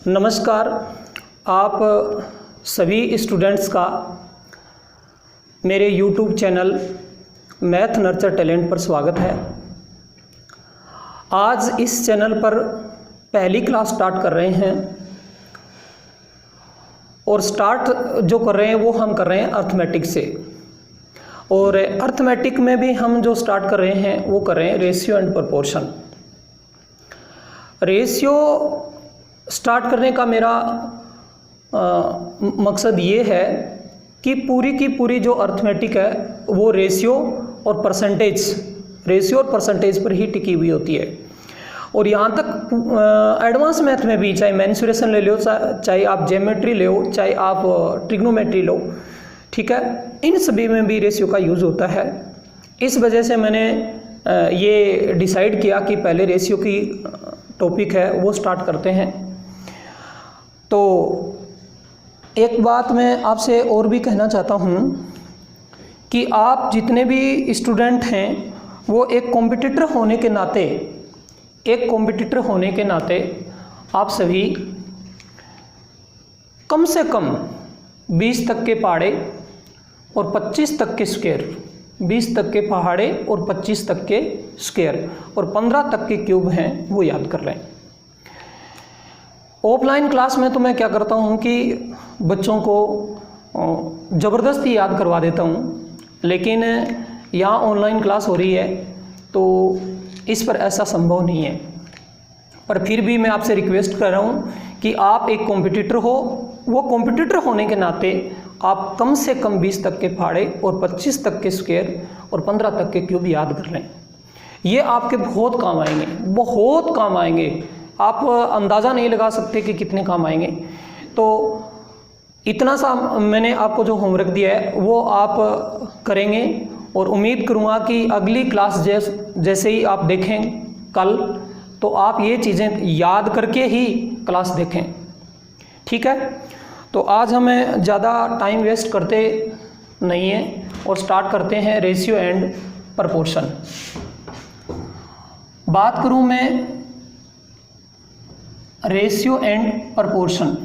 नमस्कार। आप सभी स्टूडेंट्स का मेरे YouTube channel math nurture talent पर स्वागत है। आज इस चैनल पर पहली क्लास स्टार्ट कर रहे हैं और स्टार्ट जो कर रहे हैं वो हम कर रहे हैं अर्थमेटिक से। और अर्थमेटिक में भी हम जो स्टार्ट कर रहे हैं वो कर रहे हैं ratio and proportion. Ratio start करने का मेरा मकसद ये है कि पूरी की पूरी जो अर्थमेटिक है वो रेशियो और परसेंटेज पर ही टिकी हुई होती है। और यहाँ तक एडवांस मैथ में भी, चाहे मेंसुरेशन ले लो, चाहे आप ज्योमेट्री ले लो, चाहे आप ट्रिग्नोमेट्री लो, ठीक है, इन सभी में भी रेशियो का यूज़ होता है। इस वजह से मैंने ये डिसाइड किया कि पहले रेशियो की टॉपिक है वो स्टार्ट करते हैं। तो एक बात मैं आपसे और भी कहना चाहता हूँ कि आप जितने भी स्टूडेंट हैं वो एक कॉम्पिटिटर होने के नाते आप सभी कम से कम 20 तक के पहाड़े और 25 तक के स्क्वायर, 20 तक के पहाड़े और 25 तक के स्क्वायर और 15 तक के क्यूब हैं वो याद कर लें। ऑफलाइन क्लास में तो मैं क्या करता हूँ कि बच्चों को ज़बरदस्ती याद करवा देता हूँ, लेकिन यहाँ ऑनलाइन क्लास हो रही है तो इस पर ऐसा संभव नहीं है। पर फिर भी मैं आपसे रिक्वेस्ट कर रहा हूँ कि आप एक कॉम्पिटिटर हो, वो कॉम्पिटिटर होने के नाते आप कम से कम 20 तक के पहाड़े और 25 तक के स्क्वायर और 15 तक के क्यूब याद कर लें। ये आपके बहुत काम आएंगे। आप अंदाज़ा नहीं लगा सकते कि कितने काम आएंगे। तो इतना सा मैंने आपको जो होमवर्क दिया है वो आप करेंगे और उम्मीद करूँगा कि अगली क्लास जैसे ही आप देखें कल, तो आप ये चीज़ें याद करके ही क्लास देखें, ठीक है। तो आज हमें ज़्यादा टाइम वेस्ट करते नहीं हैं और स्टार्ट करते हैं रेशियो एंड प्रोपोर्शन। बात करूँ मैं रेशियो एंड प्रोपोर्शन।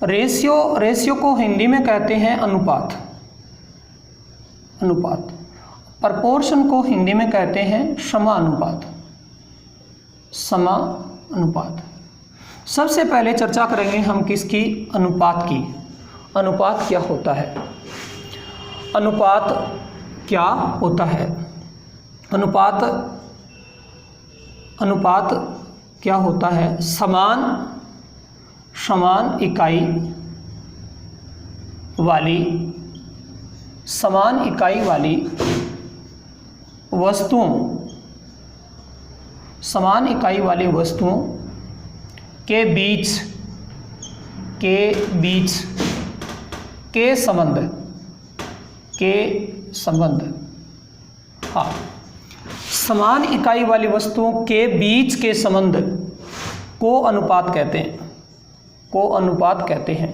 रेशियो को हिंदी में कहते हैं अनुपात। प्रोपोर्शन को हिंदी में कहते हैं समानुपात। सबसे पहले चर्चा करेंगे हम किसकी? अनुपात की। अनुपात क्या होता है? अनुपात क्या होता है? समान इकाई वाली वस्तुओं के बीच के संबंध। हाँ, समान इकाई वाली वस्तुओं के बीच के संबंध को अनुपात कहते हैं।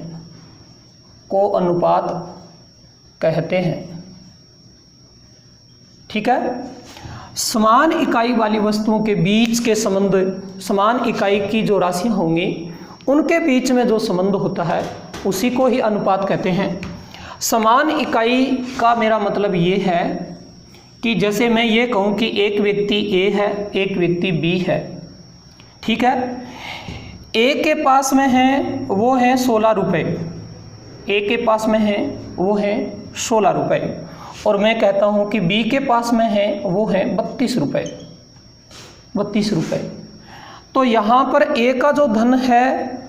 ठीक है। समान इकाई वाली वस्तुओं के बीच के संबंध, समान इकाई की जो राशियां होंगी उनके बीच में जो संबंध होता है उसी को ही अनुपात कहते हैं। समान इकाई का मेरा मतलब ये है कि जैसे मैं ये कहूँ कि एक व्यक्ति ए है, एक व्यक्ति बी है, ठीक है। ए के पास में है वो है 16 रुपये, ए के पास में है वो है 16 रुपये, और मैं कहता हूँ कि बी के पास में है वो है 32 रुपये। तो यहाँ पर ए का जो धन है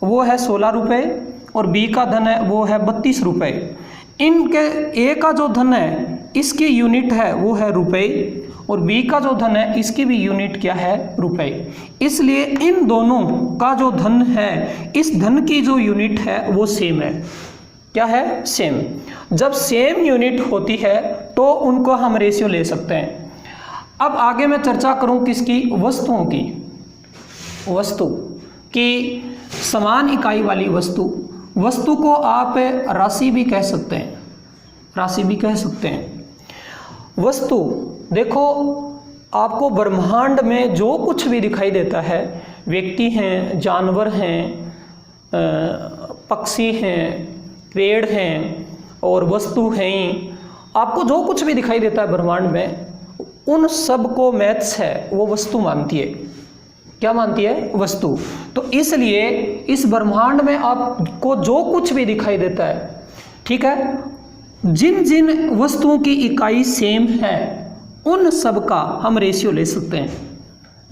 वो है 16 रुपये और बी का धन है वो है 32 रुपये। इनके ए का जो धन है इसकी यूनिट है वो है रुपये और बी का जो धन है इसकी भी यूनिट क्या है? रुपये। इसलिए इन दोनों का जो धन है, इस धन की जो यूनिट है वो सेम है। क्या है? सेम। जब सेम यूनिट होती है तो उनको हम रेशियो ले सकते हैं। अब आगे मैं चर्चा करूं किसकी? वस्तुओं की। वस्तु की समान इकाई वाली वस्तु को आप राशि भी कह सकते हैं, वस्तु, देखो आपको ब्रह्मांड में जो कुछ भी दिखाई देता है, व्यक्ति हैं, जानवर हैं, पक्षी हैं, पेड़ हैं और वस्तु हैं, आपको जो कुछ भी दिखाई देता है ब्रह्मांड में, उन सब को मैथ्स है वो वस्तु मानती है। क्या मानती है? वस्तु। तो इसलिए इस ब्रह्मांड में आपको जो कुछ भी दिखाई देता है, ठीक है, जिन जिन वस्तुओं की इकाई सेम है उन सब का हम रेशियो ले सकते हैं,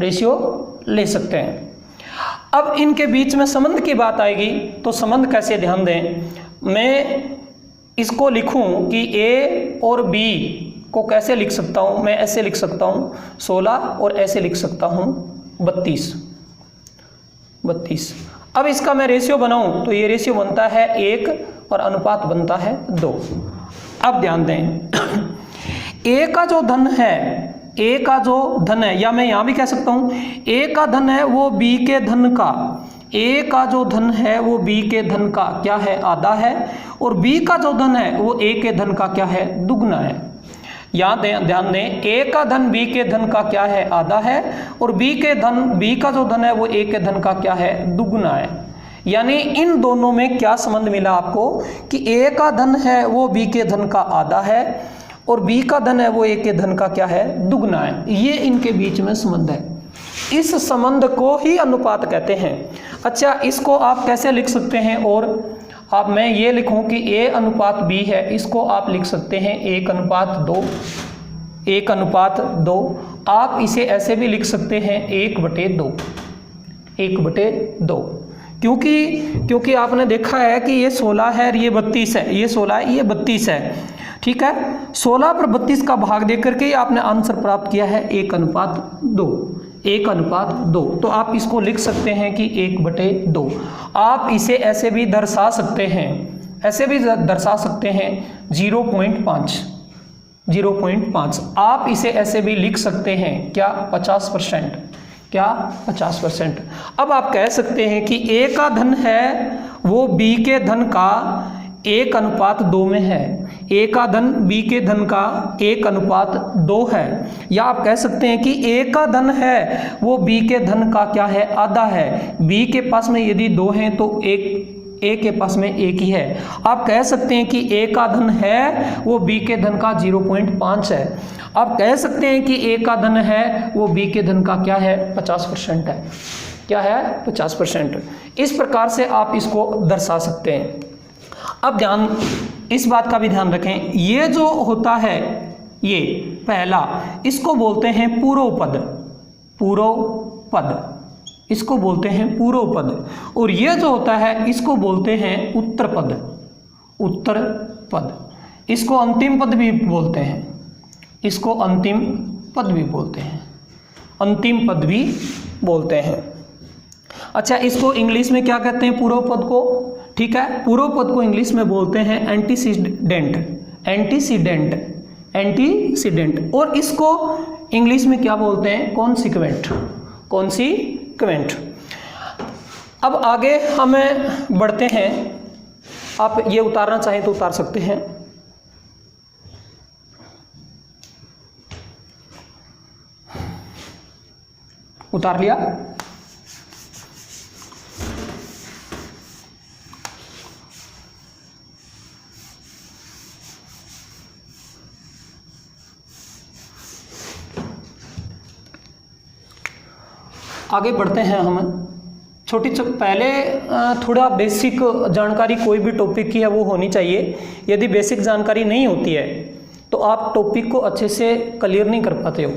रेशियो ले सकते हैं। अब इनके बीच में संबंध की बात आएगी तो संबंध कैसे, ध्यान दें। मैं इसको लिखूं कि A और B को कैसे लिख सकता हूं, मैं ऐसे लिख सकता हूं 16 और ऐसे लिख सकता हूं 32। अब इसका मैं रेशियो बनाऊं तो ये रेशियो बनता है 1 और अनुपात बनता है 2। अब ध्यान दें A का जो धन है, A का जो धन है, या मैं यहाँ भी कह सकता हूँ A का धन है वो B के धन का, A का जो धन है वो B के धन का क्या है? आधा है। और B का जो धन है वो A के धन का क्या है? दुगना है। यहाँ ध्यान दें, A का धन B के धन का क्या है? आधा है। और B का जो धन है वो A के धन का क्या है? दुगना है। यानी इन दोनों में क्या संबंध मिला आपको कि A का धन है वो B के धन का आधा है और B का धन है वो A के धन का क्या है? दुगना है। ये इनके बीच में संबंध है। इस संबंध को ही अनुपात कहते हैं। अच्छा, इसको आप कैसे लिख सकते हैं? और अब मैं ये लिखूं कि A अनुपात B है, इसको आप लिख सकते हैं 1:2, 1:2। आप इसे ऐसे भी लिख सकते हैं 1/2, 1/2। क्योंकि आपने देखा है कि ये 16 है, ये 32 है, ये 16 है, ये 32 है, ठीक है। 16 पर 32 का भाग दे करके आपने आंसर प्राप्त किया है 1:2, 1:2। तो आप इसको लिख सकते हैं कि 1/2। आप इसे ऐसे भी दर्शा सकते हैं, ऐसे भी दर्शा सकते हैं 0.5, 0.5। आप इसे ऐसे भी लिख सकते हैं क्या? 50%, क्या? 50%। अब आप कह सकते हैं कि A का धन है वो B के धन का 1:2 में है, A का धन B के धन का 1:2 है। या आप कह सकते हैं कि A का धन है वो B के धन का क्या है? आधा है। B के पास में यदि 2 हैं तो A के पास में 1 ही है। आप कह सकते हैं कि A का धन है वो B के धन का 0.5 है। आप कह सकते हैं कि A का धन है वो B के धन का क्या है? 50% है। क्या है? 50%। इस प्रकार से आप इसको दर्शा सकते हैं। अब ध्यान, इस बात का भी ध्यान रखें, ये जो होता है ये पहला, इसको बोलते हैं पूर्व पद, पूर्व पद, इसको बोलते हैं पूर्व पद। और ये जो होता है इसको बोलते हैं उत्तर पद, उत्तर पद। इसको अंतिम पद भी बोलते हैं, इसको अंतिम पद भी बोलते हैं, अंतिम पद भी बोलते हैं। अच्छा, इसको इंग्लिश में क्या कहते हैं पूर्व पद को? ठीक है, पूर्व पद को इंग्लिश में बोलते हैं एंटीसीडेंट, एंटीसीडेंट, एंटीसीडेंट। और इसको इंग्लिश में क्या बोलते हैं? Consequent, consequent. अब आगे हम बढ़ते हैं। आप ये उतारना चाहें तो उतार सकते हैं। उतार लिया? आगे बढ़ते हैं हम। पहले थोड़ा बेसिक जानकारी कोई भी टॉपिक की है वो होनी चाहिए। यदि बेसिक जानकारी नहीं होती है तो आप टॉपिक को अच्छे से क्लियर नहीं कर पाते हो,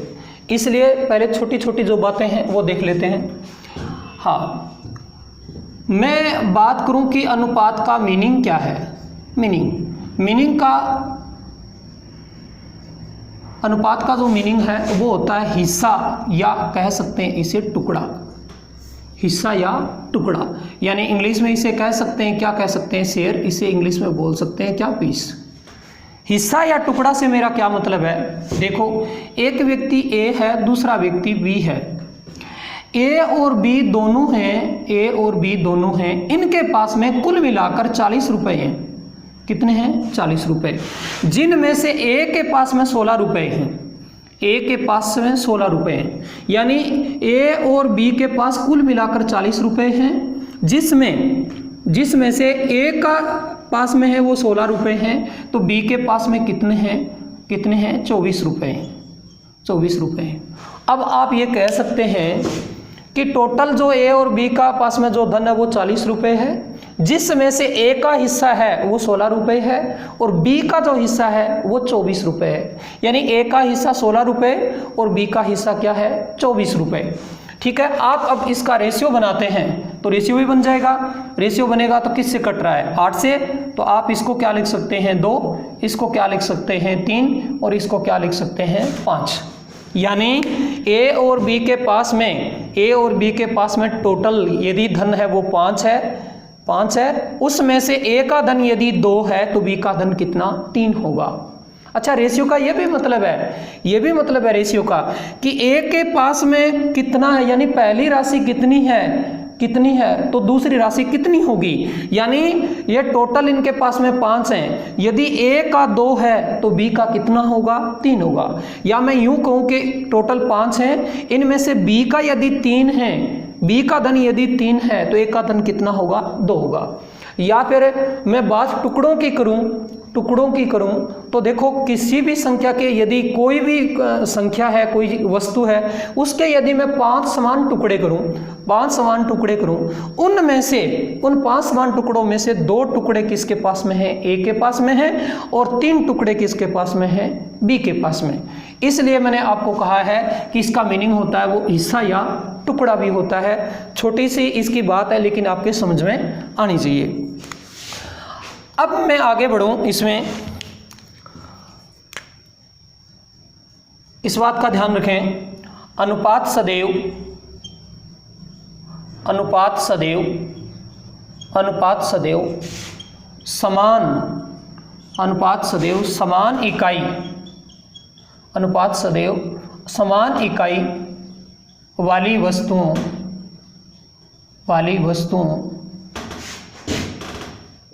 इसलिए पहले छोटी छोटी जो बातें हैं वो देख लेते हैं। हाँ, मैं बात करूं कि अनुपात का मीनिंग क्या है। मीनिंग का, अनुपात का जो मीनिंग है वो होता है हिस्सा, या कह सकते हैं इसे टुकड़ा, हिस्सा या टुकड़ा। यानी इंग्लिश में इसे कह सकते हैं, क्या कह सकते हैं? शेयर। इसे इंग्लिश में बोल सकते हैं क्या? पीस। हिस्सा या टुकड़ा से मेरा क्या मतलब है? देखो, एक व्यक्ति A है, दूसरा व्यक्ति B है। A और B दोनों हैं, A और B दोनों हैं, इनके पास में कुल मिलाकर 40 रुपए हैं, कितने हैं 40 रुपये, जिनमें से ए के पास में 16 रुपये हैं, ए के पास में 16 रुपये हैं, यानी ए और बी के पास कुल मिलाकर 40 रुपये हैं, जिसमें से ए का पास में है वो 16 रुपये हैं, तो बी के पास में कितने हैं 24 रुपये हैं, 24 रुपये हैं। अब आप ये कह सकते हैं कि टोटल जो ए और बी का पास में जो धन है वो 40 रुपये है, जिसमें से ए का हिस्सा है वो 16 रुपये है और बी का जो हिस्सा है वो 24 रुपये है, यानी ए का हिस्सा 16 रुपये और बी का हिस्सा क्या है 24 रुपये। ठीक है, आप अब इसका रेशियो बनाते हैं तो रेशियो भी बन जाएगा। रेशियो बनेगा तो किससे कट रहा है 8 से, तो आप इसको क्या लिख सकते हैं 2, इसको क्या लिख सकते हैं 3 और इसको क्या लिख सकते हैं 5। यानी ए और बी के पास में टोटल यदि धन है वो 5 है, उसमें से ए का धन यदि 2 है तो बी का धन कितना 3 होगा। अच्छा, रेशियो का ये भी मतलब है रेशियो का कि ए के पास में कितना है, यानी पहली राशि कितनी है तो दूसरी राशि कितनी होगी, यानी ये टोटल इनके पास में 5 हैं, यदि ए का 2 है तो बी का कितना होगा 3 होगा। या मैं यूं कहूं कि टोटल 5 हैं, इनमें से बी का यदि 3 है, बी का धन यदि 3 है तो ए का धन कितना होगा 2 होगा। या फिर मैं बात टुकड़ों की करूं तो देखो किसी भी संख्या के यदि कोई भी संख्या है, कोई वस्तु है, उसके यदि मैं 5 समान टुकड़े करूं, उनमें से उन 5 समान टुकड़ों में से 2 टुकड़े किसके पास में है ए के पास में है और 3 टुकड़े किसके पास में है बी के पास में। इसलिए मैंने आपको कहा है कि इसका मीनिंग होता है वो हिस्सा या टुकड़ा भी होता है। छोटी सी इसकी बात है लेकिन आपके समझ में आनी चाहिए। अब मैं आगे बढ़ूं, इसमें इस बात का ध्यान रखें, अनुपात सदैव समान इकाई वाली वस्तुओं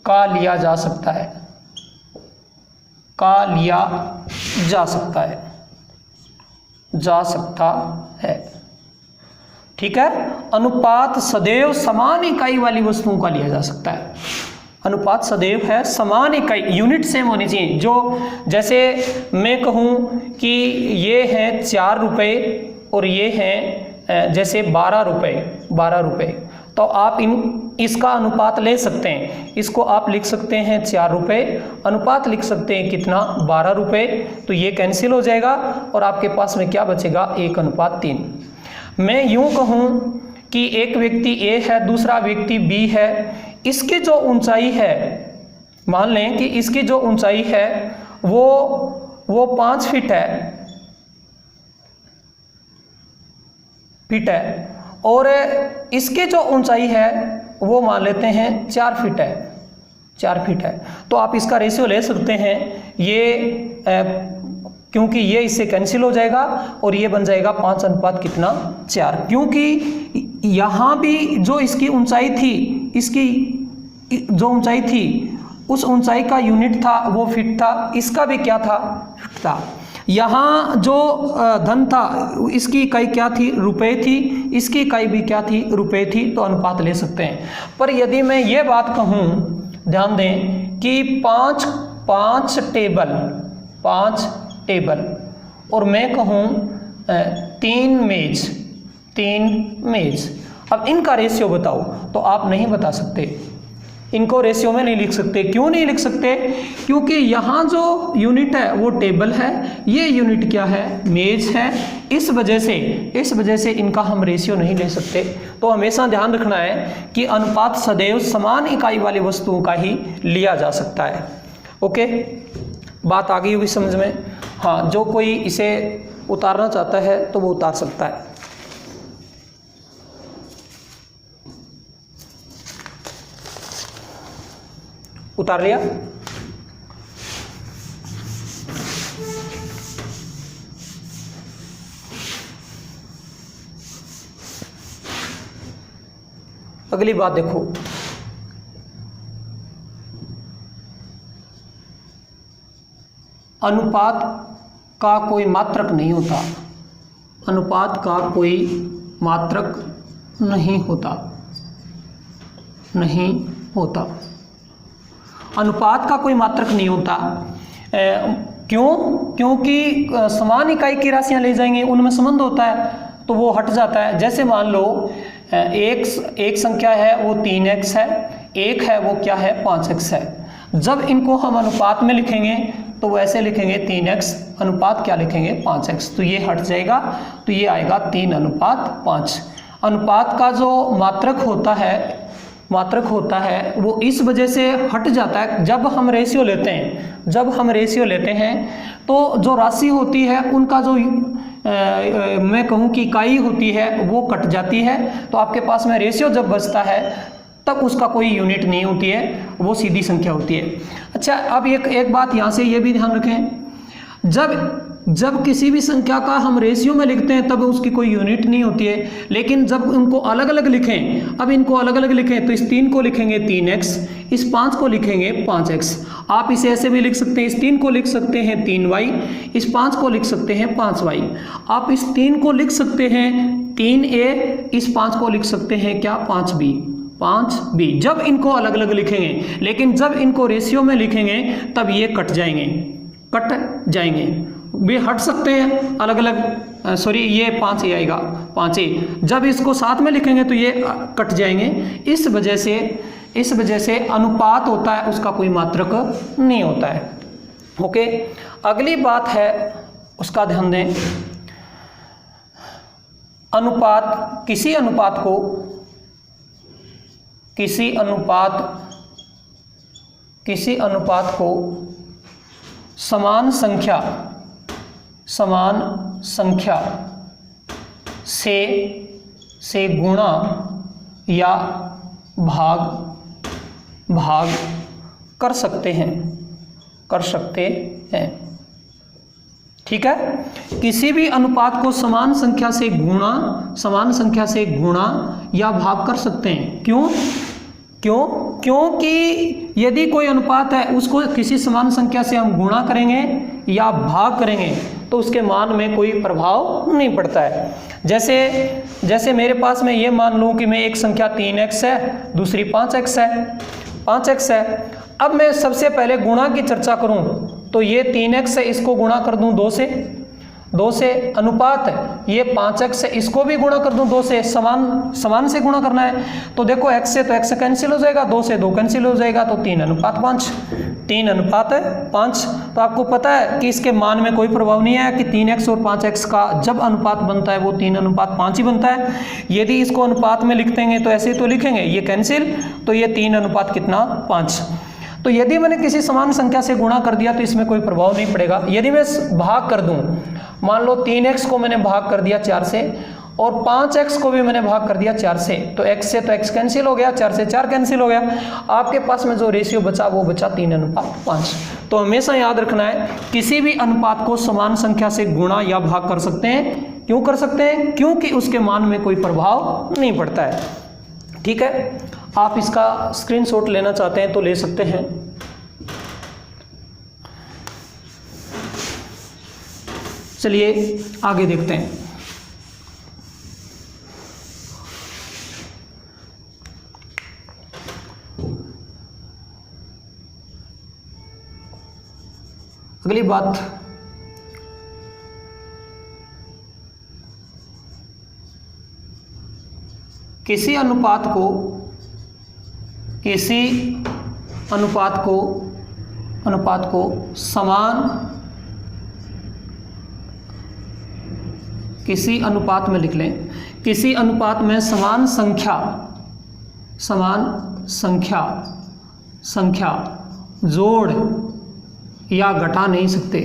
का लिया जा सकता है। ठीक है, अनुपात सदैव समान इकाई वाली वस्तुओं का लिया जा सकता है। अनुपात सदैव है समान इकाई, यूनिट सेम होनी चाहिए। जो जैसे मैं कहूँ कि ये हैं 4 रुपये और ये हैं जैसे 12 रुपये, तो आप इसका अनुपात ले सकते हैं। इसको आप लिख सकते हैं 4 रुपये, अनुपात लिख सकते हैं कितना 12 रुपये, तो ये कैंसिल हो जाएगा और आपके पास में क्या बचेगा 1:3। मैं यूं कहूं कि एक व्यक्ति ए है, दूसरा व्यक्ति बी है, इसकी जो ऊंचाई है, मान लें कि इसकी जो ऊंचाई है वो 5 फीट है और इसकी जो ऊंचाई है वो मान लेते हैं 4 फीट है। तो आप इसका रेशियो ले सकते हैं, ये क्योंकि ये इससे कैंसिल हो जाएगा और ये बन जाएगा 5:4, क्योंकि यहाँ भी जो इसकी ऊंचाई थी उस ऊंचाई का यूनिट था वो फीट था, इसका भी क्या था फीट था। यहाँ जो धन था इसकी इकाई क्या थी रुपए थी, इसकी इकाई भी क्या थी रुपए थी, तो अनुपात ले सकते हैं। पर यदि मैं ये बात कहूँ, ध्यान दें कि 5 टेबल और मैं कहूँ 3 मेज, अब इनका रेशियो बताओ, तो आप नहीं बता सकते, इनको रेशियो में नहीं लिख सकते। क्यों नहीं लिख सकते? क्योंकि यहाँ जो यूनिट है वो टेबल है, ये यूनिट क्या है मेज है, इस वजह से इनका हम रेशियो नहीं ले सकते। तो हमेशा ध्यान रखना है कि अनुपात सदैव समान इकाई वाली वस्तुओं का ही लिया जा सकता है। ओके, बात आ गई होगी समझ में? हाँ, जो कोई इसे उतारना चाहता है तो वो उतार सकता है। उतार लिया? अगली बात देखो, अनुपात का कोई मात्रक नहीं होता, अनुपात का कोई मात्रक नहीं होता, नहीं होता, अनुपात का कोई मात्रक नहीं होता। क्यों? क्योंकि समान इकाई की राशियां ले जाएंगे, उनमें संबंध होता है तो वो हट जाता है। जैसे मान लो एक संख्या है वो 3x है, एक है वो क्या है 5x है। जब इनको हम अनुपात में लिखेंगे तो वैसे लिखेंगे 3x अनुपात क्या लिखेंगे 5x, तो ये हट जाएगा, तो ये आएगा 3:5। अनुपात का जो मात्रक होता है वो इस वजह से हट जाता है जब हम रेशियो लेते हैं। जब हम रेशियो लेते हैं तो जो राशि होती है उनका जो मैं कहूँ कि इकाई होती है वो कट जाती है, तो आपके पास में रेशियो जब बचता है तब उसका कोई यूनिट नहीं होती है, वो सीधी संख्या होती है। अच्छा, अब एक बात यहाँ से ये भी ध्यान रखें, जब किसी भी संख्या का हम रेशियो में लिखते हैं तब उसकी कोई यूनिट नहीं होती है, लेकिन जब इनको अलग अलग लिखें, अब इनको अलग अलग लिखें तो इस 3 को लिखेंगे 3x, इस 5 को लिखेंगे 5x। आप इसे ऐसे भी लिख सकते हैं, इस 3 को लिख सकते हैं 3y, इस 5 को लिख सकते हैं 5y। आप इस 3 को लिख सकते हैं 3a, इस 5 को लिख सकते हैं क्या 5b। जब इनको अलग अलग लिखेंगे, लेकिन जब इनको रेशियो में लिखेंगे तब ये कट जाएंगे, वे हट सकते हैं अलग अलग, सॉरी ये 5 आएगा 5a। जब इसको साथ में लिखेंगे तो ये कट जाएंगे। इस वजह से अनुपात होता है उसका कोई मात्रक नहीं होता है। ओके, अगली बात है उसका ध्यान दें। अनुपात, किसी अनुपात को समान संख्या से गुणा या भाग कर सकते हैं। ठीक है, किसी भी अनुपात को समान संख्या से गुणा या भाग कर सकते हैं। क्योंकि यदि कोई अनुपात है उसको किसी समान संख्या से हम गुणा करेंगे या भाग करेंगे तो उसके मान में कोई प्रभाव नहीं पड़ता है। जैसे मेरे पास में ये मान लूँ कि मैं एक संख्या 3x है, दूसरी 5x है। अब मैं सबसे पहले गुणा की चर्चा करूँ तो ये 3x है, इसको गुणा कर दूँ 2 से, अनुपात है ये 5x है, इसको भी गुणा कर दूं 2 से, समान से गुणा करना है। तो देखो x से तो x कैंसिल हो जाएगा, 2 से 2 कैंसिल हो जाएगा, तो 3:5। तो आपको पता है कि इसके मान में कोई प्रभाव नहीं है कि 3x और 5x का जब अनुपात बनता है वो 3:5 ही बनता है। यदि इसको अनुपात में लिख देंगे तो ऐसे तो लिखेंगे, ये कैंसिल, तो ये 3:5। तो यदि मैंने किसी समान संख्या से गुणा कर दिया तो इसमें कोई प्रभाव नहीं पड़ेगा। यदि मैं भाग कर दूं, मान लो 3x को मैंने भाग कर दिया 4 से और 5x को भी मैंने भाग कर दिया 4 से, तो x से तो x कैंसिल हो गया, 4 से 4 कैंसिल हो गया। आपके पास में जो रेशियो बचा वो बचा 3:5। तो हमेशा याद रखना है, किसी भी अनुपात को समान संख्या से गुणा या भाग कर सकते हैं। क्यों कर सकते हैं? क्योंकि उसके मान में कोई प्रभाव नहीं पड़ता है। ठीक है, आप इसका स्क्रीनशॉट लेना चाहते हैं तो ले सकते हैं। चलिए आगे देखते हैं। अगली बात, किसी अनुपात को समान, किसी अनुपात में लिख लें, किसी अनुपात में समान संख्या जोड़ या घटा नहीं सकते।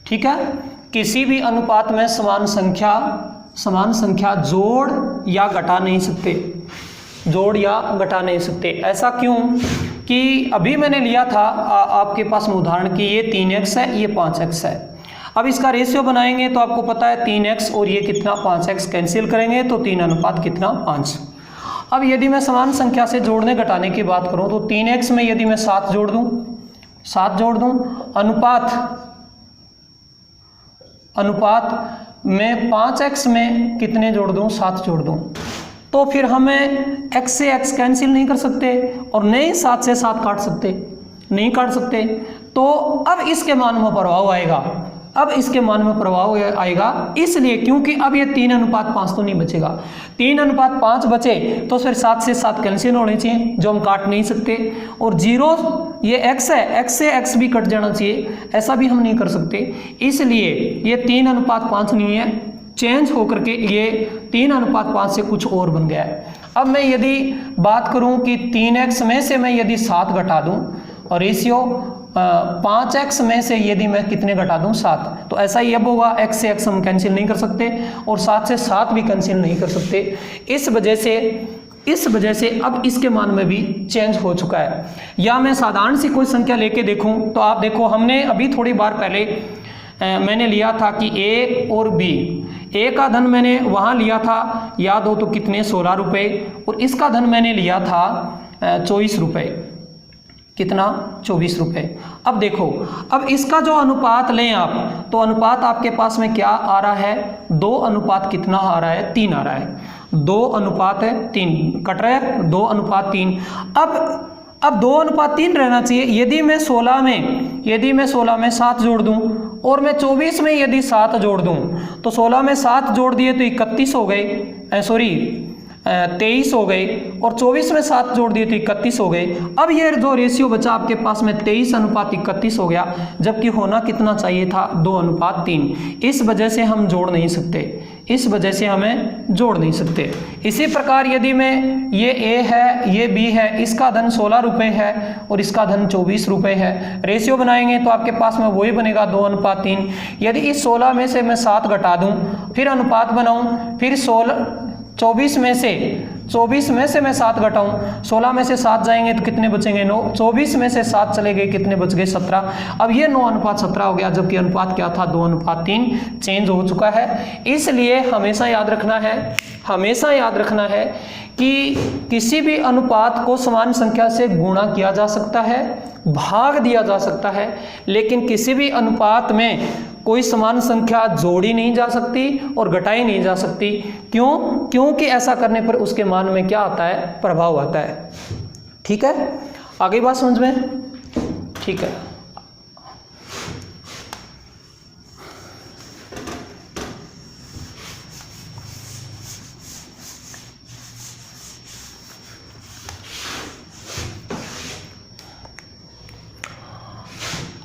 ठीक है, किसी भी अनुपात में समान संख्या जोड़ या घटा नहीं सकते। ऐसा क्यों कि अभी मैंने लिया था आपके पास में उदाहरण कि ये 3x है, ये 5x है। अब इसका रेशियो बनाएंगे तो आपको पता है 3x और ये कितना 5x कैंसिल करेंगे तो 3:5। अब यदि मैं समान संख्या से जोड़ने घटाने की बात करूं तो 3x में यदि मैं 7 जोड़ दूं, अनुपात में 5x में कितने जोड़ दूं, 7 जोड़ दूं, तो फिर हमें x से x कैंसिल नहीं कर सकते और न ही 7 से 7 नहीं काट सकते। तो अब इसके मान में प्रभाव आएगा, इसलिए क्योंकि अब ये 3:5 तो नहीं बचेगा। 3:5 बचे तो फिर 7 से 7 कैंसिल होने चाहिए जो हम काट नहीं सकते, और 0 ये x है, x से x भी कट जाना चाहिए, ऐसा भी हम नहीं कर सकते, इसलिए ये 3:5 नहीं है, चेंज होकर के ये 3:5 से कुछ और बन गया है। अब मैं यदि बात करूं कि 3x में से मैं यदि 7 घटा दूं और रेशियो 5x में से यदि मैं कितने घटा दूं, 7, तो ऐसा ही अब होगा, x से x हम कैंसिल नहीं कर सकते और 7 से 7 भी कैंसिल नहीं कर सकते। इस वजह से अब इसके मान में भी चेंज हो चुका है। या मैं साधारण सी कोई संख्या लेके देखूं तो आप देखो, हमने अभी थोड़ी बार पहले मैंने लिया था कि a और b, a का धन मैंने वहाँ लिया था, याद हो तो कितने, 16 रुपये, और इसका धन मैंने लिया था 24 रुपये, कितना, 24 रुपये। अब देखो, अब इसका जो अनुपात लें आप, तो अनुपात आपके पास में क्या आ रहा है, 2 कितना आ रहा है, 3 आ रहा है, 2:3 कट रहा है, 2:3। अब 2:3 रहना चाहिए। यदि मैं 16 में 7 जोड़ दूं और मैं 24 में यदि 7 जोड़ दूं, तो 16 में 7 जोड़ दिए तो 31 हो गए, 23 हो गए, और 24 में 7 जोड़ दिए तो 31 हो गए। अब ये जो रेशियो बचा आपके पास में 23:31 हो गया, जबकि होना कितना चाहिए था, 2:3। इस वजह से हम जोड़ नहीं सकते, इसी प्रकार यदि मैं ये a है, ये b है, इसका धन 16 रुपये है और इसका धन 24 रुपये है, रेशियो बनाएंगे तो आपके पास में वही बनेगा, 2:3। यदि इस 16 में से मैं 7 घटा दूं, फिर अनुपात बनाऊं, फिर 24 में से मैं 7 घटाऊं, 16 में से 7 जाएंगे तो कितने बचेंगे, 9, 24 में से 7 चले गए, कितने बच गए, 17। अब ये 9:17 हो गया, जबकि अनुपात क्या था, 2:3, चेंज हो चुका है। इसलिए हमेशा याद रखना है कि किसी भी अनुपात को समान संख्या से गुणा किया जा सकता है, भाग दिया जा सकता है, लेकिन किसी भी अनुपात में कोई समान संख्या जोड़ी नहीं जा सकती और घटाई नहीं जा सकती। क्योंकि ऐसा करने पर उसके मान में क्या आता है, प्रभाव आता है। ठीक है, आगे बात समझ में, ठीक है।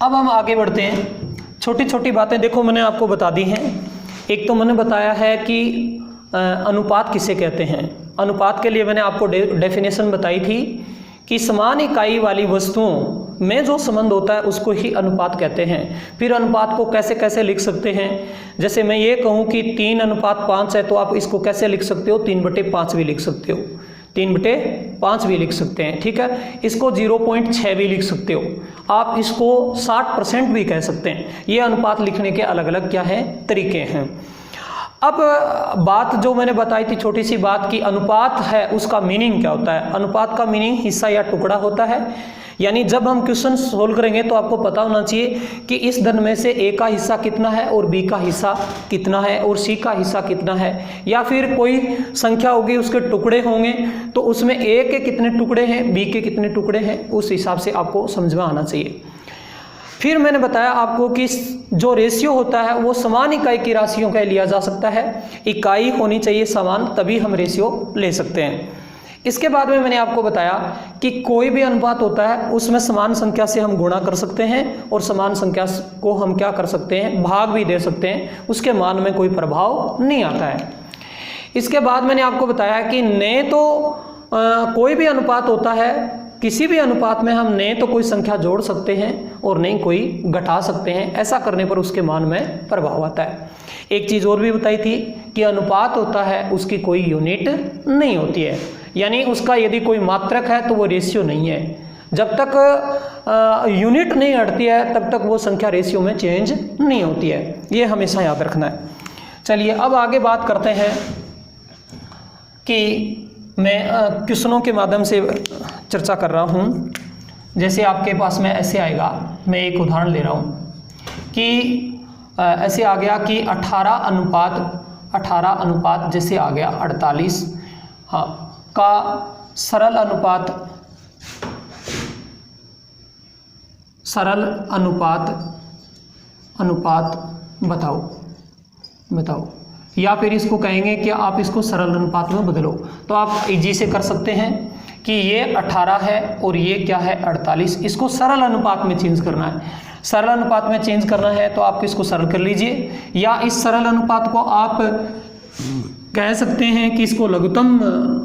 अब हम आगे बढ़ते हैं। छोटी छोटी बातें देखो मैंने आपको बता दी हैं। एक तो मैंने बताया है कि अनुपात किसे कहते हैं। अनुपात के लिए मैंने आपको डेफिनेशन बताई थी कि समान इकाई वाली वस्तुओं में जो संबंध होता है उसको ही अनुपात कहते हैं। फिर अनुपात को कैसे कैसे लिख सकते हैं, जैसे मैं ये कहूँ कि 3:5 है तो आप इसको कैसे लिख सकते हो, 3/5 भी लिख सकते हो, 3/5 भी लिख सकते हैं। ठीक है, इसको 0.6 भी लिख सकते हो, आप इसको 60% भी कह सकते हैं। ये अनुपात लिखने के अलग अलग क्या है, तरीके हैं। अब बात जो मैंने बताई थी छोटी सी बात कि अनुपात है उसका मीनिंग क्या होता है। अनुपात का मीनिंग हिस्सा या टुकड़ा होता है। यानी जब हम क्वेश्चन सोल्व करेंगे तो आपको पता होना चाहिए कि इस धन में से ए का हिस्सा कितना है और बी का हिस्सा कितना है और सी का हिस्सा कितना है, या फिर कोई संख्या होगी उसके टुकड़े होंगे तो उसमें ए के कितने टुकड़े हैं, बी के कितने टुकड़े हैं, उस हिसाब से आपको समझ में आना चाहिए। फिर मैंने बताया आपको कि जो रेशियो होता है वो समान इकाई की राशियों का लिया जा सकता है। इकाई होनी चाहिए समान, तभी हम रेशियो ले सकते हैं। इसके बाद में मैंने आपको बताया कि कोई भी अनुपात होता है उसमें समान संख्या से हम गुणा कर सकते हैं और समान संख्या को हम क्या कर सकते हैं, भाग भी दे सकते हैं, उसके मान में कोई प्रभाव नहीं आता है। इसके बाद मैंने आपको बताया कि न तो कोई भी अनुपात होता है, किसी भी अनुपात में हम न तो कोई संख्या जोड़ सकते हैं और नहीं कोई घटा सकते हैं। ऐसा करने पर उसके मान में प्रभाव आता है। एक चीज़ और भी बताई थी कि अनुपात होता है उसकी कोई यूनिट नहीं होती है, यानी उसका यदि कोई मात्रक है तो वो रेशियो नहीं है। जब तक यूनिट नहीं हटती है तब तक वो संख्या रेशियो में चेंज नहीं होती है, ये हमेशा याद रखना है। चलिए अब आगे बात करते हैं कि मैं क्वेश्चनों के माध्यम से चर्चा कर रहा हूँ। जैसे आपके पास में ऐसे आएगा, मैं एक उदाहरण ले रहा हूँ कि ऐसे आ गया कि 18 अनुपात जैसे आ गया 48 हाँ का सरल अनुपात बताओ या फिर इसको कहेंगे कि आप इसको सरल अनुपात में बदलो। तो आप इजी से कर सकते हैं कि ये 18 है और ये क्या है 48, इसको सरल अनुपात में चेंज करना है। सरल अनुपात में चेंज करना है तो आप इसको सरल कर लीजिए, या इस सरल अनुपात को आप कह सकते हैं कि इसको लघुत्तम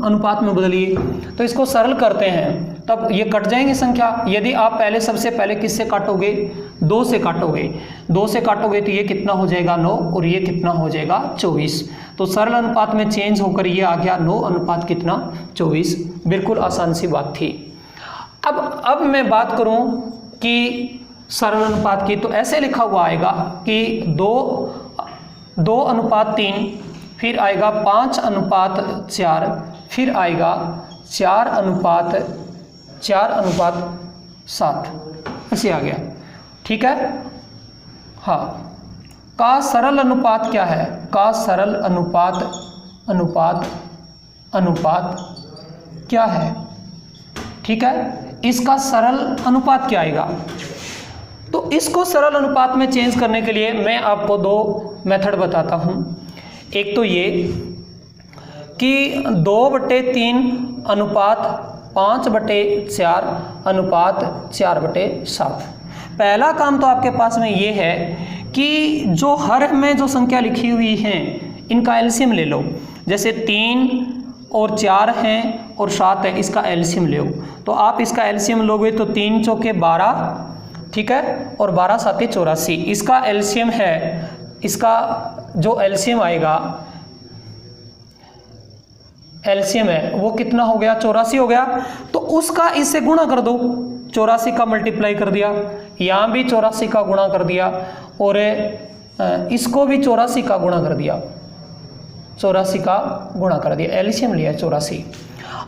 अनुपात में बदलिए। तो इसको सरल करते हैं तब ये कट जाएंगे संख्या। यदि आप सबसे पहले किससे काटोगे, 2 से काटोगे, 2 से काटोगे तो ये कितना हो जाएगा 9 और ये कितना हो जाएगा 24। तो सरल अनुपात में चेंज होकर ये आ गया 9 अनुपात कितना 24। बिल्कुल आसान सी बात थी। अब मैं बात करूं कि सरल अनुपात की, तो ऐसे लिखा हुआ आएगा कि 2 अनुपात 3, फिर आएगा 5 अनुपात 4, फिर आएगा 4 अनुपात 7, ऐसे आ गया। ठीक है हाँ। का सरल अनुपात क्या है, का सरल अनुपात क्या है। ठीक है, इसका सरल अनुपात क्या आएगा। तो इसको सरल अनुपात में चेंज करने के लिए मैं आपको 2 मेथड बताता हूं। एक तो ये कि 2/3 अनुपात 5/4 अनुपात 4/7। पहला काम तो आपके पास में ये है कि जो हर में जो संख्या लिखी हुई हैं इनका एलसीएम ले लो। जैसे 3 और 4 हैं और 7 है, इसका एलसीएम ले लो। तो आप इसका एलसीएम लोगे तो 3 चौके 12, ठीक है, और 12 7 84। इसका एलसीएम है, इसका जो एलसीएम आएगा, एलसीएम है वो कितना हो गया 84 हो गया। तो उसका इससे गुणा कर दो, 84 का मल्टीप्लाई कर दिया, यहाँ भी 84 का गुणा कर दिया और इसको भी 84 का गुणा कर दिया, 84 का गुणा कर दिया, एलसीएम लिया 84।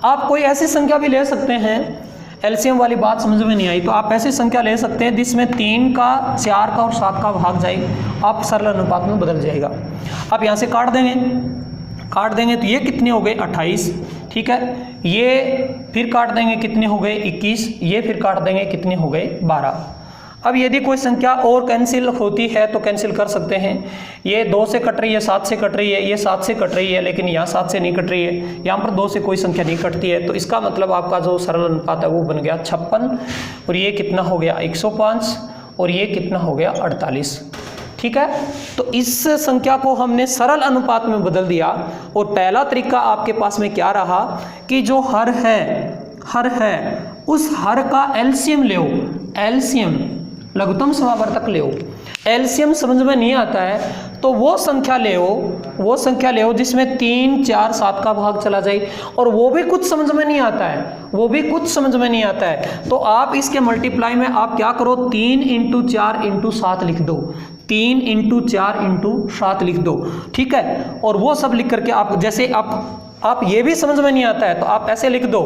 आप कोई ऐसी संख्या भी ले सकते हैं, एलसीएम वाली बात समझ में नहीं आई तो आप ऐसी संख्या ले सकते हैं जिसमें 3 का 4 का और 7 का भाग जाए, आप सरल अनुपात में बदल जाएगा। आप यहाँ से काट देंगे तो ये कितने हो गए 28। ठीक है, ये फिर काट देंगे कितने हो गए 21, ये फिर काट देंगे कितने हो गए 12। अब यदि कोई संख्या और कैंसिल होती है तो कैंसिल कर सकते हैं। ये 2 से कट रही है, 7 से कट रही है, ये 7 से कट रही है, लेकिन यहाँ 7 से नहीं कट रही है, यहाँ पर 2 से कोई संख्या नहीं कटती है। तो इसका मतलब आपका जो सरल अनुपात है वो बन गया 56 और ये कितना हो गया 105 और ये कितना हो गया 48। ठीक है, तो इस संख्या को हमने सरल अनुपात में बदल दिया। और पहला तरीका आपके पास में क्या रहा कि जो हर है उस हर का एलसीएम ले, एलसीएम लघुत्तम समावर्तक ले। एलसीएम समझ में नहीं आता है तो वो संख्या ले जिसमें 3 4 7 का भाग चला जाए, और वो भी कुछ समझ में नहीं आता है, तो आप इसके मल्टीप्लाई में आप क्या करो, 3 × 4 × 7 लिख दो, 3 × 4 × 7 लिख दो। ठीक है, और वो सब लिख करके आप, जैसे आप ये भी समझ में नहीं आता है तो आप ऐसे लिख दो,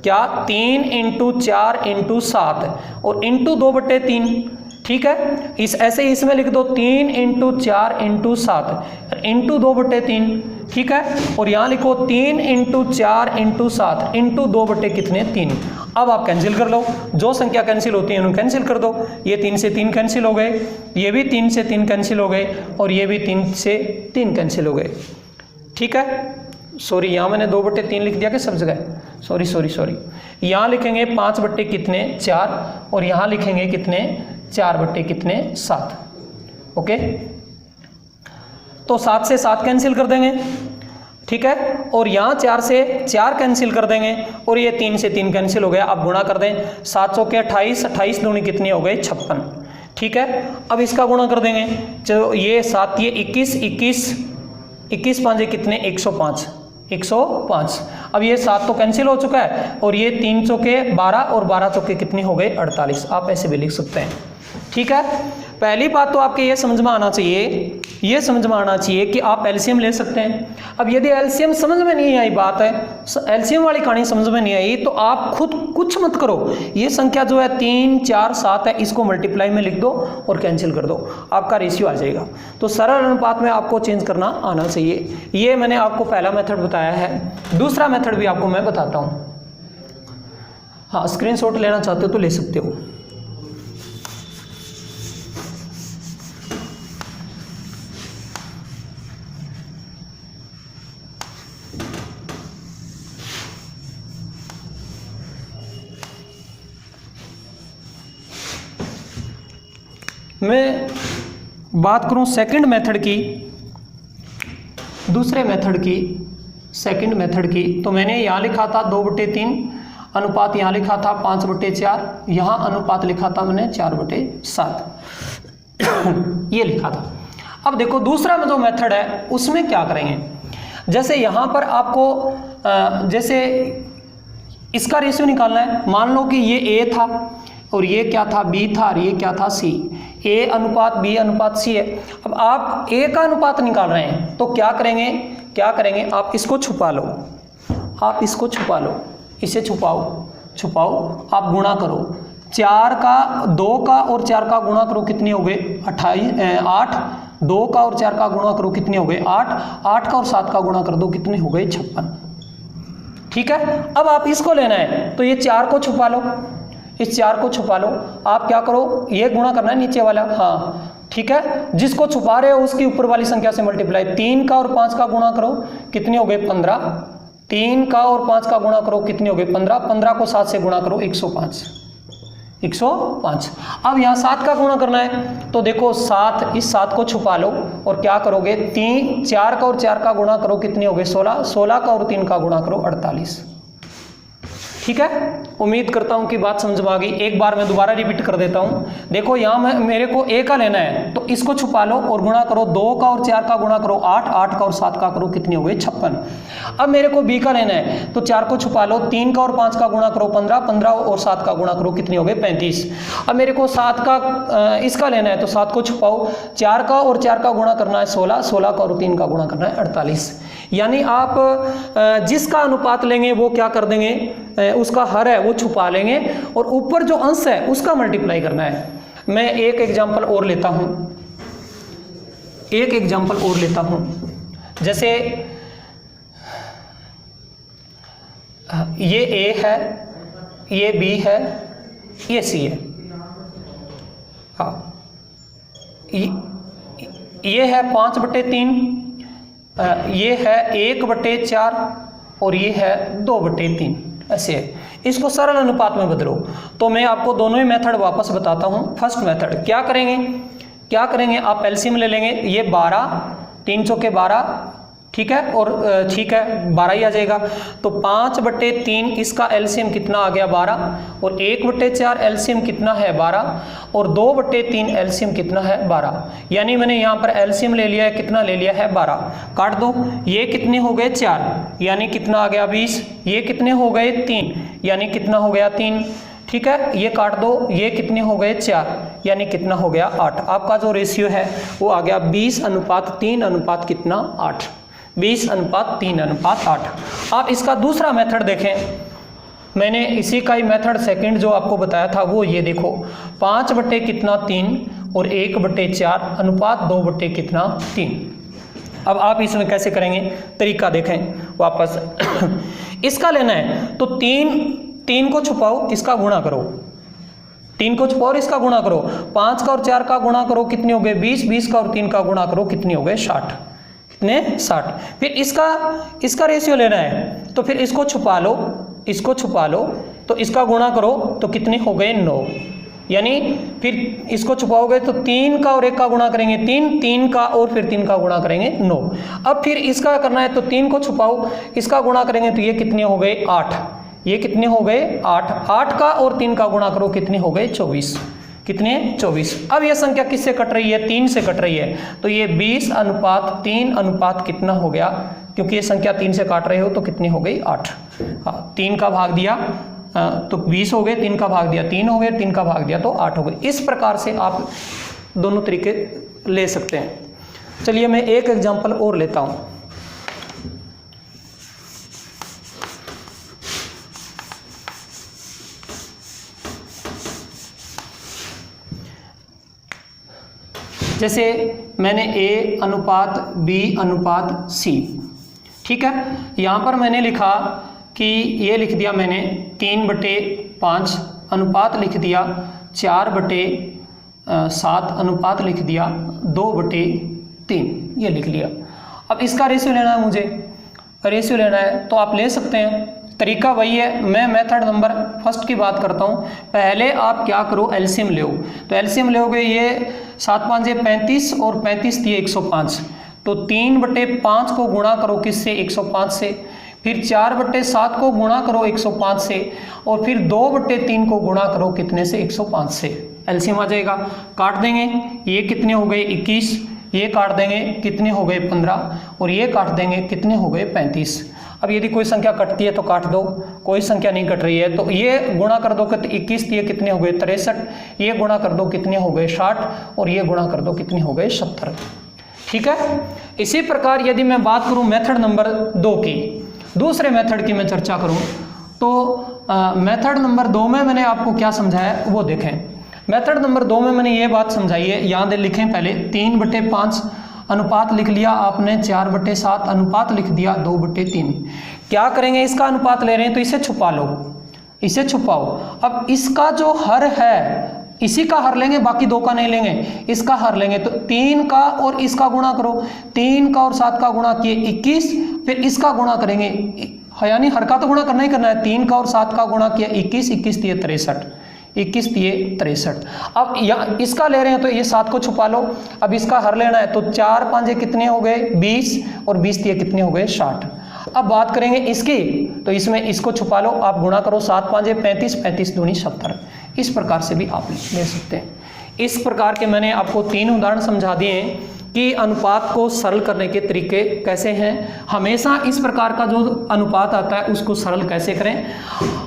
क्या 3 × 4 × 7 और इंटू 2/3। ठीक है, ऐसे इसमें लिख दो 3 × 4 × 7 इंटू 2/3। ठीक है, और यहाँ लिखो 3 × 4 × 7 इंटू 2/3। अब आप कैंसिल कर लो, जो संख्या कैंसिल होती है उन्हें कैंसिल कर दो। ये 3 से 3 कैंसिल हो गए, ये भी 3 से 3 कैंसिल हो गए और ये भी 3 से 3 कैंसिल हो गए। ठीक है, सॉरी यहाँ मैंने 2/3 लिख दिया कि सब जगह, सॉरी। यहाँ लिखेंगे 5/4 और यहाँ लिखेंगे कितने 4/7। ओके, तो 7 से 7 कैंसिल कर देंगे। ठीक है, और यहाँ 4 से 4 कैंसिल कर देंगे और ये 3 से 3 कैंसिल हो गया। अब गुणा कर दें, 7 चौके 28, 28 दूनी कितने हो गए 56। ठीक है, अब इसका गुणा कर देंगे, चलो ये 7 ये 21 5 कितने 105। अब ये 7 तो कैंसिल हो चुका है और ये 3 चौके 12 और 12 चौके कितने हो गए 48। आप ऐसे भी लिख सकते हैं। ठीक है, पहली बात तो आपके ये समझ में आना चाहिए कि आप एलसीएम ले सकते हैं। अब यदि एलसीएम समझ में नहीं आई, बात है एलसीएम वाली कहानी समझ में नहीं आई, तो आप खुद कुछ मत करो, ये संख्या जो है 3, 4, 7 है, इसको मल्टीप्लाई में लिख दो और कैंसिल कर दो, आपका रेशियो आ जाएगा। तो सरल अनुपात में आपको चेंज करना आना चाहिए। ये मैंने आपको पहला मेथड बताया है। दूसरा मेथड भी आपको मैं बताता हूँ। हाँ, स्क्रीनशॉट लेना चाहते हो तो ले सकते हो। मैं बात करूं सेकंड मेथड की, दूसरे मेथड की, सेकंड मेथड की, तो मैंने यहाँ लिखा था 2/3 अनुपात, यहाँ लिखा था 5/4, यहाँ अनुपात लिखा था मैंने 4/7 ये लिखा था। अब देखो दूसरा जो मेथड है उसमें क्या करेंगे, जैसे यहाँ पर आपको जैसे इसका रेशियो निकालना है। मान लो कि ये ए था और ये क्या था, बी था, और ये क्या था, सी। ए अनुपात बी अनुपात सी है। अब आप ए का अनुपात निकाल रहे हैं तो क्या करेंगे, आप इसको छुपा लो, इसे छुपाओ, आप गुणा करो। 2 का और 4 का गुणा करो, कितने हो गए 8। 2 का और 4 का गुणा करो, कितने हो गए 8। 8 का और 7 का गुणा कर दो, कितने हो गए 56। ठीक है, अब आप इसको लेना है तो ये 4 को छुपा लो, इस 4 को छुपा लो। आप क्या करो, ये गुणा करना है नीचे वाला, हाँ ठीक है, जिसको छुपा रहे हो उसकी ऊपर वाली संख्या से मल्टीप्लाई। 3 का और 5 का गुणा करो, कितने हो गए 15। 3 का और 5 का गुणा करो, कितने हो गए 15। 15 को 7 से गुणा करो, 105। अब यहाँ 7 का गुणा करना है तो देखो 7, इस 7 को छुपा लो और क्या करोगे, 4 का और 4 का गुणा करो, कितने हो गए 16। 16 का और 3 का गुणा करो, 48। ठीक है, उम्मीद करता हूं कि बात समझ में आ गई। एक बार मैं दोबारा रिपीट कर देता हूं। देखो यहाँ मेरे को ए का लेना है तो इसको छुपा लो और गुणा करो। 2 का और 4 का गुणा करो 8, 8 का और 7 का करो, कितने हो गए 56। अब मेरे को बी का लेना है तो 4 को छुपा लो, 3 का और 5 का गुणा करो 15, 15 और 7 का गुणा करो, कितने हो गए 35। अब मेरे को 7 का इसका लेना है तो 7 को छुपाओ, 4 का और 4 का गुणा करना है 16, 16 का और 3 का गुणा करना है 48। यानी आप जिसका अनुपात लेंगे वो क्या कर देंगे, उसका हर है वो छुपा लेंगे और ऊपर जो अंश है उसका मल्टीप्लाई करना है। मैं एक एग्जांपल और लेता हूं, जैसे ये ए है, ये बी है, ये सी है। हाँ, ये है 5/3, ये है 1/4 और ये है 2/3, ऐसे है। इसको सरल अनुपात में बदलो। तो मैं आपको दोनों ही मेथड वापस बताता हूँ। फर्स्ट मेथड क्या करेंगे, आप एलसीएम ले लेंगे। ये 12, 3 चौके 12, ठीक है, और ठीक है 12 ही आ जाएगा। तो 5/3 इसका एलसीएम कितना आ गया 12, और 1/4 एलसीएम कितना है 12, और 2/3 एलसीएम कितना है 12। यानी मैंने यहाँ पर एलसीएम ले लिया है, कितना ले लिया है 12। काट दो, ये कितने हो गए 4, यानी कितना आ गया 20। ये कितने हो गए 3, यानी कितना हो गया 3। ठीक है, ये काट दो, ये कितने हो गए 4, यानी कितना हो गया 8। आपका जो रेशियो है वो आ गया 20:3 अनुपात कितना 8। 20:3:8। आप इसका दूसरा मेथड देखें, मैंने इसी का ही मेथड सेकंड जो आपको बताया था वो ये देखो, 5/3 और 1/4 अनुपात 2/3। अब आप इसमें कैसे करेंगे, तरीका देखें वापस। इसका लेना है तो 3 को छुपाओ, इसका गुणा करो। 3 को छुपाओ और इसका गुणा करो। 5 का और 4 का गुणा करो, कितने हो गए 20। 20 का और 3 का गुणा करो, कितने हो गए 60। कितने 60। फिर इसका रेशियो लेना है तो फिर इसको छुपा लो, तो इसका गुणा करो तो कितने हो गए 9। यानी फिर इसको छुपाओगे तो 3 का और 1 का गुणा करेंगे 3 का और फिर 3 का गुणा करेंगे 9। अब फिर इसका करना है तो 3 को छुपाओ, इसका गुणा करेंगे तो ये कितने हो गए 8। ये कितने हो गए 8। 8 का और 3 का गुणा करो, कितने हो गए 24। कितने 24। अब ये संख्या किससे कट रही है, 3 से कट रही है। तो ये 20:3 अनुपात कितना हो गया, क्योंकि ये संख्या 3 से काट रहे हो तो कितनी हो गई 8। हाँ, 3 का भाग दिया तो 20 हो गए, 3 का भाग दिया 3 हो गए, 3 का भाग दिया तो 8 हो गए। इस प्रकार से आप दोनों तरीके ले सकते हैं। चलिए मैं एक एग्जांपल और लेता हूँ। जैसे मैंने A अनुपात B अनुपात C, ठीक है, यहाँ पर मैंने लिखा कि ये लिख दिया मैंने 3/5 अनुपात लिख दिया 4/7 अनुपात लिख दिया 2/3, ये लिख लिया। अब इसका रेशियो लेना है, मुझे रेशियो लेना है तो आप ले सकते हैं, तरीका वही है। मैं मेथड नंबर फर्स्ट की बात करता हूँ। पहले आप क्या करो, एलसीएम लो। तो एलसीएम लोगे, ये 7 5 35 और 35 दिए 105, तो 3/5 को गुणा करो किससे, 105 से, फिर 4/7 को गुणा करो 105 से, और फिर 2/3 को गुणा करो कितने से, 105 से। एलसीएम आ जाएगा, काट देंगे, ये कितने हो गए 21, ये काट देंगे कितने हो गए 15, और ये काट देंगे कितने हो गए 35। अब यदि कोई संख्या कटती है तो काट दो, कोई संख्या नहीं कट रही है तो ये गुणा कर दो, 21 दिए कितने हो गए 63, ये गुणा कर दो कितने हो गए 60, और ये गुणा कर दो कितने हो गए 70, ठीक है। इसी प्रकार यदि मैं बात करूं मेथड नंबर 2 की, दूसरे मेथड की मैं चर्चा करूं तो मेथड नंबर 2 में मैंने आपको क्या समझाया वो देखें। मेथड नंबर 2 में मैंने ये बात समझाई है, यहाँ लिखें पहले 3/5 अनुपात लिख लिया आपने, 4/7 अनुपात लिख दिया 2/3। क्या करेंगे, इसका अनुपात ले रहे हैं तो इसे छुपा लो, इसे छुपाओ। अब इसका जो हर है इसी का हर लेंगे, बाकी 2 का नहीं लेंगे, इसका हर लेंगे। तो 3 का और इसका गुणा करो, 3 का और 7 का गुणा किए 21, फिर इसका गुणा करेंगे, यानी हर का तो गुणा करना ही करना है। 3 का और 7 का गुणा किया 21, 21 दिए 63, 21 दिए 63। अब यहाँ इसका ले रहे हैं तो ये 7 को छुपा लो। अब इसका हर लेना है तो 4 5 कितने हो गए 20, और 20 दिए कितने हो गए 60। अब बात करेंगे इसकी, तो इसमें इसको छुपा लो, आप गुणा करो, 7 5 35, 35 दूनी 70। इस प्रकार से भी आप ले सकते हैं। इस प्रकार के मैंने आपको 3 उदाहरण समझा दिए हैं कि अनुपात को सरल करने के तरीके कैसे हैं। हमेशा इस प्रकार का जो अनुपात आता है उसको सरल कैसे करें।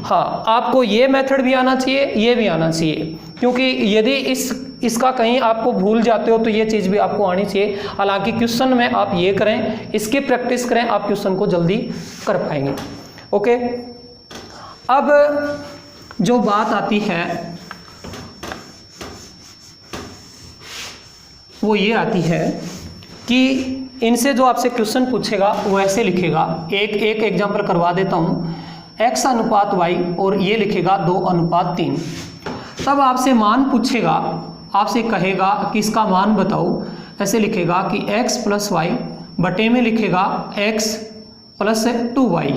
हाँ, आपको ये मेथड भी आना चाहिए, ये भी आना चाहिए, क्योंकि यदि इसका कहीं आपको भूल जाते हो तो ये चीज़ भी आपको आनी चाहिए। हालांकि क्वेश्चन में आप ये करें, इसकी प्रैक्टिस करें, आप क्वेश्चन को जल्दी कर पाएंगे। ओके, अब जो बात आती है वो ये आती है कि इनसे जो आपसे क्वेश्चन पूछेगा वो ऐसे लिखेगा। एक एग्जांपल करवा देता हूँ, x अनुपात y, और ये लिखेगा 2/3। तब आपसे मान पूछेगा, आपसे कहेगा कि इसका मान बताओ। ऐसे लिखेगा कि x + y बटे में लिखेगा x + 2y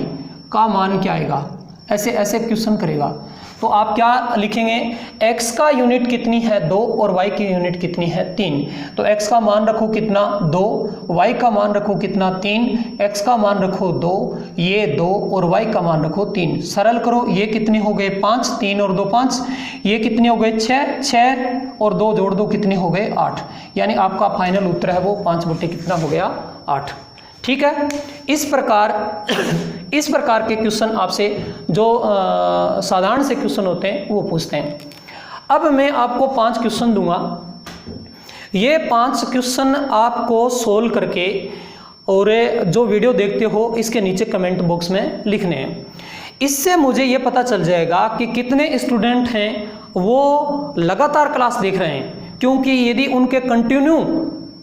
का मान क्या आएगा। ऐसे क्वेश्चन करेगा तो आप क्या लिखेंगे, x का यूनिट कितनी है 2 और y की यूनिट कितनी है 3। तो x का मान रखो कितना 2, y का मान रखो कितना 3, x का मान रखो 2, ये 2, और y का मान रखो 3। सरल करो, ये कितने हो गए 5, 3 और 2 5, ये कितने हो गए 6, 6 और 2 जोड़ दो कितने हो गए 8। यानी आपका फाइनल उत्तर है वो 5 बटे कितना हो गया 8। ठीक है, इस प्रकार के क्वेश्चन आपसे जो साधारण से क्वेश्चन होते हैं वो पूछते हैं। अब मैं आपको 5 क्वेश्चन दूंगा, ये 5 क्वेश्चन आपको सोल्व करके और जो वीडियो देखते हो इसके नीचे कमेंट बॉक्स में लिखने हैं। इससे मुझे ये पता चल जाएगा कि कितने स्टूडेंट हैं वो लगातार क्लास देख रहे हैं, क्योंकि यदि उनके कंटिन्यू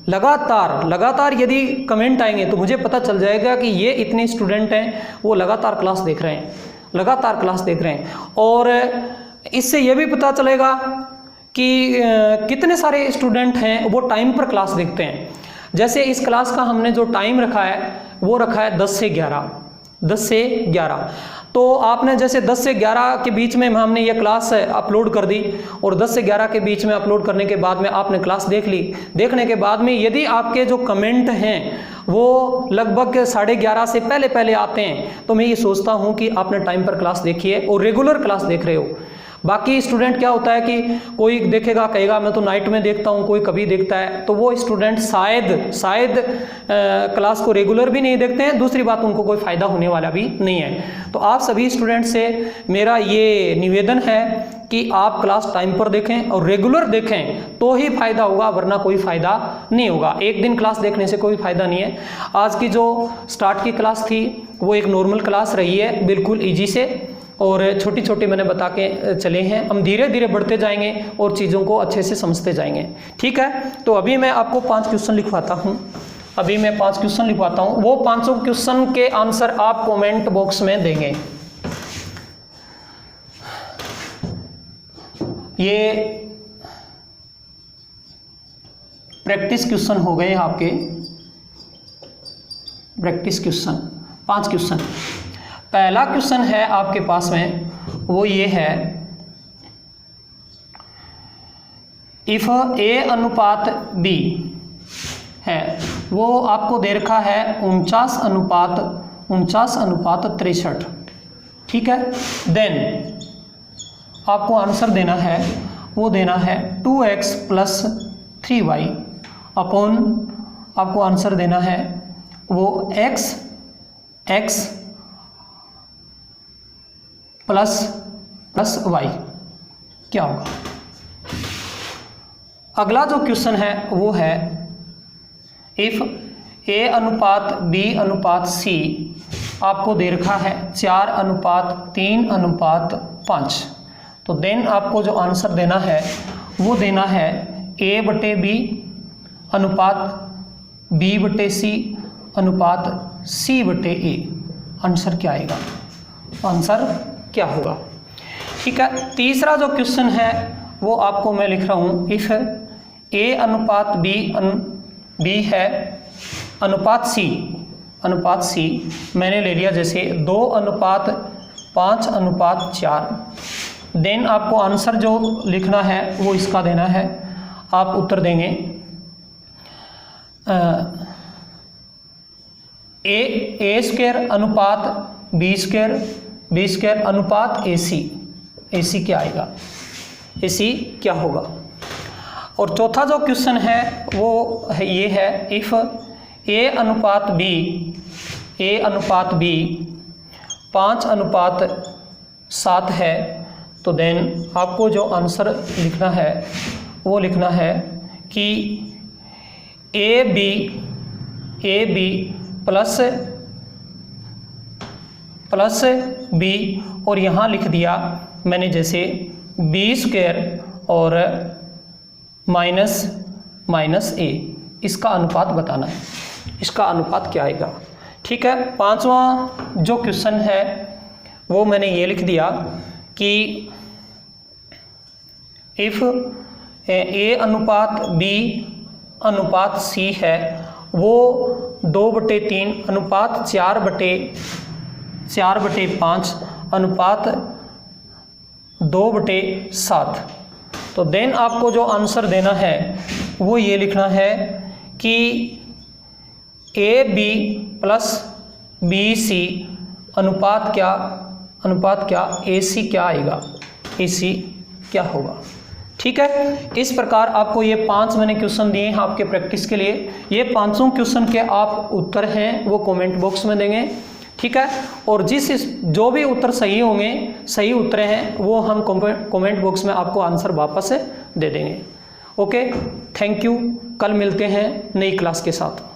लगातार यदि कमेंट आएंगे तो मुझे पता चल जाएगा कि ये इतने स्टूडेंट हैं वो लगातार क्लास देख रहे हैं, और इससे ये भी पता चलेगा कि कितने सारे स्टूडेंट हैं वो टाइम पर क्लास देखते हैं। जैसे इस क्लास का हमने जो टाइम रखा है वो रखा है 10 से 11। तो आपने जैसे 10 से 11 के बीच में हमने ये क्लास अपलोड कर दी, और 10 से 11 के बीच में अपलोड करने के बाद में आपने क्लास देख ली। देखने के बाद में यदि आपके जो कमेंट हैं वो लगभग 11:30 से पहले आते हैं, तो मैं ये सोचता हूँ कि आपने टाइम पर क्लास देखी है और रेगुलर क्लास देख रहे हो। बाकी स्टूडेंट क्या होता है कि कोई देखेगा कहेगा मैं तो नाइट में देखता हूँ, कोई कभी देखता है, तो वो स्टूडेंट शायद क्लास को रेगुलर भी नहीं देखते हैं। दूसरी बात, उनको कोई फ़ायदा होने वाला भी नहीं है। तो आप सभी स्टूडेंट से मेरा ये निवेदन है कि आप क्लास टाइम पर देखें और रेगुलर देखें तो ही फ़ायदा होगा, वरना कोई फ़ायदा नहीं होगा। एक दिन क्लास देखने से कोई फ़ायदा नहीं है। आज की जो स्टार्ट की क्लास थी वो एक नॉर्मल क्लास रही है, बिल्कुल ईजी से, और छोटी छोटी मैंने बता के चले हैं। हम धीरे धीरे बढ़ते जाएंगे और चीज़ों को अच्छे से समझते जाएंगे, ठीक है। तो अभी मैं आपको 5 क्वेश्चन लिखवाता हूँ। अभी मैं 5 क्वेश्चन लिखवाता हूँ, वो 5 क्वेश्चन के आंसर आप कमेंट बॉक्स में देंगे। ये प्रैक्टिस क्वेश्चन हो गए आपके, प्रैक्टिस क्वेश्चन 5 क्वेश्चन। पहला क्वेश्चन है आपके पास में, वो ये है, इफ ए अनुपात बी है, वो आपको दे रखा है 49 अनुपात 63, ठीक है। देन आपको आंसर देना है, वो देना है 2x + 3y अपॉन, आपको आंसर देना है वो x प्लस y क्या होगा। अगला जो क्वेश्चन है वो है, इफ a अनुपात b अनुपात c आपको दे रखा है 4:3:5, तो देन आपको जो आंसर देना है वो देना है a/b अनुपात b/c अनुपात c/a। आंसर क्या आएगा, आंसर क्या होगा, ठीक है। तीसरा जो क्वेश्चन है वो आपको मैं लिख रहा हूँ, इफ a अनुपात b है अनुपात c मैंने ले लिया जैसे 2:5:4, देन आपको आंसर जो लिखना है वो इसका देना है। आप उत्तर देंगे a स्क्वायर अनुपात b स्क्वायर अनुपात ac क्या आएगा, ac क्या होगा। और चौथा जो क्वेश्चन है वो ये है, इफ a अनुपात b 5:7 है, तो देन आपको जो आंसर लिखना है वो लिखना है कि ab प्लस b, और यहाँ लिख दिया मैंने जैसे b स्क्वायर और माइनस a, इसका अनुपात बताना है, इसका अनुपात क्या आएगा, ठीक है। पांचवा जो क्वेश्चन है वो मैंने ये लिख दिया कि इफ a अनुपात b अनुपात c है, वो 2/3 अनुपात 4/5 अनुपात 2/7, तो देन आपको जो आंसर देना है वो ये लिखना है कि AB प्लस BC अनुपात क्या AC क्या आएगा, AC क्या होगा, ठीक है। इस प्रकार आपको ये 5 मैंने क्वेश्चन दिए हैं आपके प्रैक्टिस के लिए। ये 5 क्वेश्चन के आप उत्तर हैं वो कमेंट बॉक्स में देंगे, ठीक है। और जो भी उत्तर सही होंगे, सही उत्तर हैं, वो हम कमेंट बॉक्स में आपको आंसर वापस दे देंगे। Okay, thank you. कल मिलते हैं नई क्लास के साथ।